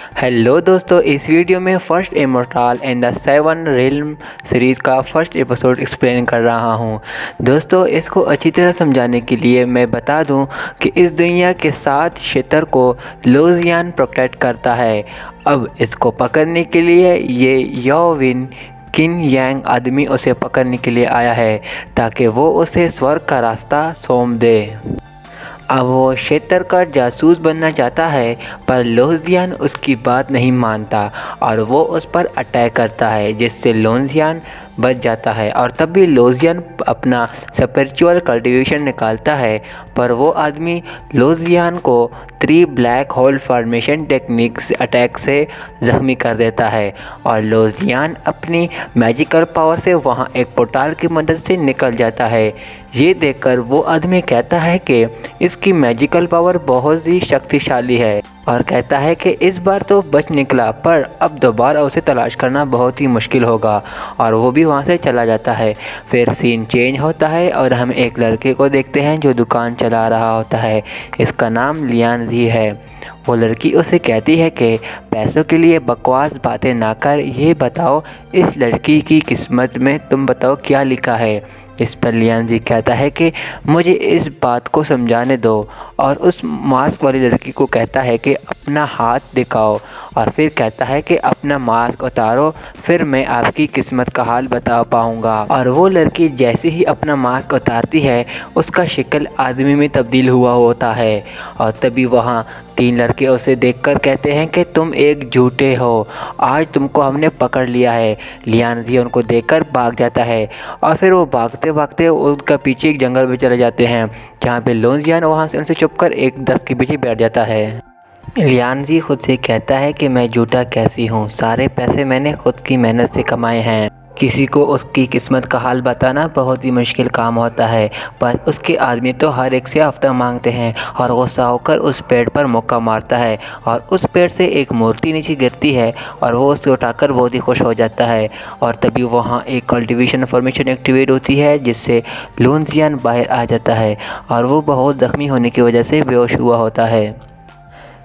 Hello दोस्तों, इस video में first immortal and the seven realm series का फर्स्ट एपिसोड एक्सप्लेन कर रहा हूं। दोस्तों, इसको अच्छी तरह समझाने के लिए मैं बता दूं कि इस दुनिया के 7 क्षेत्र को लोजियान प्रोटेक्ट करता है। अब इसको पकड़ने के लिए ये योविन किन यांग आदमी उसे पकड़ने के लिए आया है ताकि वो उसे स्वर्ग का रास्ता सौंप दे। अब वो क्षेत्र का जासूस बनना चाहता है, पर लोजियान उसकी बात नहीं मानता और वो उस पर अटैक करता है, जिससे लोजियान बच जाता है। और तब भी लोजियान अपना स्पिरिचुअल कल्टीवेशन निकालता है, पर वो आदमी लोजियान को 3 black hole formation techniques attack से ज़ख्मी कर देता है और लोजियान अपनी मैजिकल पावर से वहाँ एक पोर्टल की मदद से निकल जाता है। ये देखकर वो आदमी कहता है कि इसकी मैजिकल पावर बहुत ही शक्तिशाली है और कहता है कि इस बार तो बच निकला, पर अब दोबारा उसे तलाश करना बहुत ही मुश्किल होगा, और वो भी वहाँ से चला जाता है। फिर सीन चेंज होता है और हम एक लड़के को देखते हैं जो दुकान चला रहा होता है। इसका नाम लियानजी है। वो लड़की उसे कहती है कि पैसों के लिए बकवास बातें ना कर, ये बताओ इस लड़की की किस्मत में तुम बताओ क्या लिखा है। इस पर लियानजी कहता है कि मुझे इस बात को समझाने दो, और उस मास्क वाली लड़की को कहता है कि अपना हाथ दिखाओ, और फिर कहता है कि अपना मास्क उतारो, फिर मैं आपकी किस्मत का हाल बता पाऊँगा। और वो लड़की जैसे ही अपना मास्क उतारती है, उसका शक्ल आदमी में तब्दील हुआ होता है। और तभी वहाँ 3 लड़के उसे देखकर कहते हैं कि तुम एक झूठे हो, आज तुमको हमने पकड़ लिया है। लियानजी उनको देखकर भाग जाता है और फिर वो भागते भागते उनका पीछे एक जंगल में चले जाते हैं, जहाँ पे लोजियान वहाँ से उनसे छुपकर एक दस्त के पीछे बैठ जाता है। लियानजी खुद से कहता है कि मैं झूठा कैसी हूँ, सारे पैसे मैंने खुद की मेहनत से कमाए हैं। किसी को उसकी किस्मत का हाल बताना बहुत ही मुश्किल काम होता है, पर उसके आदमी तो हर एक से हफ्ता मांगते हैं और गुस्सा होकर उस पेड़ पर मुक्का मारता है और उस पेड़ से एक मूर्ति नीचे गिरती है और वो उसे उठाकर बहुत ही खुश हो जाता है। और तभी वहाँ एक कल्टीवेशन फॉर्मेशन एक्टिवेट होती है, जिससे लोजियान बाहर आ जाता है और वो बहुत ज़ख्मी होने की वजह से बेहोश हुआ होता है।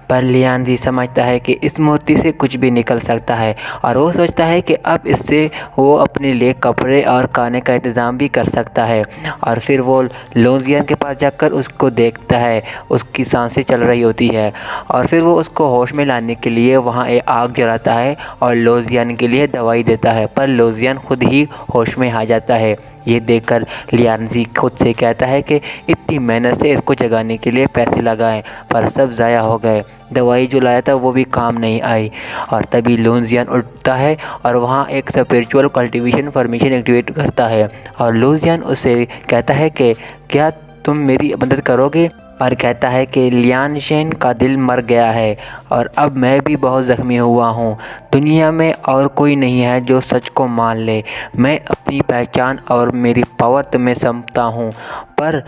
पर लियानजी समझता है कि इस मूर्ति से कुछ भी निकल सकता है और वो सोचता है कि अब इससे वो अपने लिए कपड़े और खाने का इंतज़ाम भी कर सकता है। और फिर वो लोजियान के पास जाकर उसको देखता है, उसकी सांसें चल रही होती है, और फिर वो उसको होश में लाने के लिए वहाँ एक आग जलाता है और लोजियान के लिए दवाई देता है, पर लोजियान खुद ही होश में आ जाता है। ये देखकर लियानजी खुद से कहता है कि इतनी मेहनत से इसको जगाने के लिए पैसे लगाएं, पर सब ज़ाया हो गए। दवाई जो लाया था वो भी काम नहीं आई। और तभी लोजियान उठता है और वहाँ एक स्पिरिचुअल कल्टीवेशन फॉर्मेशन एक्टिवेट करता है और लोजियान उसे कहता है कि क्या तुम मेरी मदद करोगे, और कहता है कि लियानशेन का दिल मर गया है और अब मैं भी बहुत ज़ख्मी हुआ हूँ। दुनिया में और कोई नहीं है जो सच को मान ले। मैं अपनी पहचान और मेरी पावर तुम्हें समझता हूँ। पर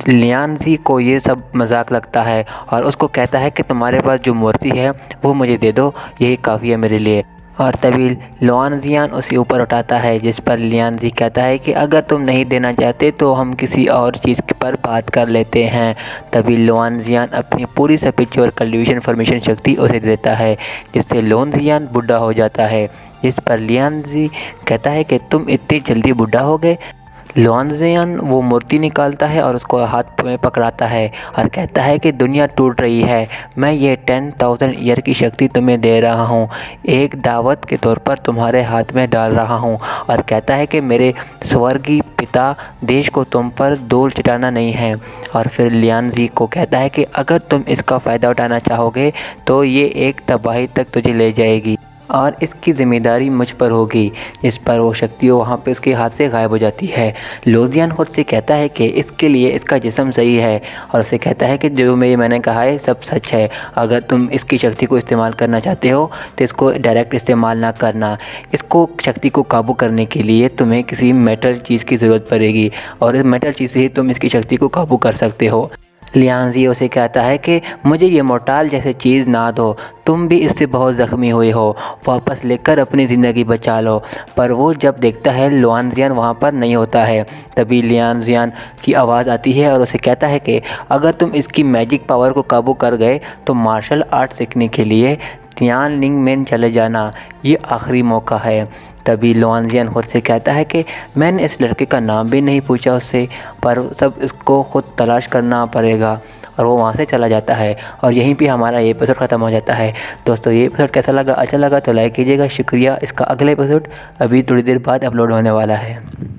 लियानजी को ये सब मजाक लगता है और उसको कहता है कि तुम्हारे पास जो मूर्ति है वो मुझे दे दो, यही काफ़ी है मेरे लिए। और तभी लोजियान उसे ऊपर उठाता है, जिस पर लियानजी कहता है कि अगर तुम नहीं देना चाहते तो हम किसी और चीज़ पर बात कर लेते हैं। तभी लोजियान अपनी पूरी स्पिरिचुअल कल्टीवेशन फॉर्मेशन शक्ति उसे देता है, जिससे लोजियान बूढ़ा हो जाता है। इस पर लियानजी कहता है कि तुम इतनी जल्दी बूढ़ा हो गए। लोजियान वो मूर्ति निकालता है और उसको हाथ में पकड़ाता है और कहता है कि दुनिया टूट रही है, मैं ये 10,000 ईयर की शक्ति तुम्हें दे रहा हूँ, एक दावत के तौर पर तुम्हारे हाथ में डाल रहा हूँ। और कहता है कि मेरे स्वर्गीय पिता देश को तुम पर धूल चटाना नहीं है। और फिर लियानजी को कहता है कि अगर तुम इसका फ़ायदा उठाना चाहोगे तो ये एक तबाही तक तुझे ले जाएगी और इसकी ज़िम्मेदारी मुझ पर होगी। इस पर वो शक्ति वहाँ पे उसके हाथ से गायब हो जाती है। लोजियान खुद से कहता है कि इसके लिए इसका जिस्म सही है और उसे कहता है कि जो मैंने कहा है सब सच है। अगर तुम इसकी शक्ति को इस्तेमाल करना चाहते हो तो इसको डायरेक्ट इस्तेमाल ना करना। इसको शक्ति को काबू करने के लिए तुम्हें किसी मेटल चीज़ की ज़रूरत पड़ेगी और इस मेटल चीज़ से ही तुम इसकी शक्ति को काबू कर सकते हो। लियानजी उसे कहता है कि मुझे ये मोर्टाल जैसे चीज़ ना दो, तुम भी इससे बहुत ज़ख्मी हुए हो, वापस लेकर अपनी ज़िंदगी बचा लो। पर वो जब देखता है लोजियान वहाँ पर नहीं होता है, तभी लियानजियान की आवाज़ आती है और उसे कहता है कि अगर तुम इसकी मैजिक पावर को काबू कर गए तो मार्शल आर्ट सीखने के लिए तियानमेन चले जाना, ये आखिरी मौका है। तभी लुआनजियान खुद से कहता है कि मैंने इस लड़के का नाम भी नहीं पूछा उससे, पर सब इसको खुद तलाश करना पड़ेगा। और वो वहाँ से चला जाता है और यहीं पे हमारा ये एपिसोड ख़त्म हो जाता है। दोस्तों ये एपिसोड कैसा लगा? अच्छा लगा तो लाइक कीजिएगा। शुक्रिया। इसका अगला एपिसोड अभी थोड़ी देर बाद अपलोड होने वाला है।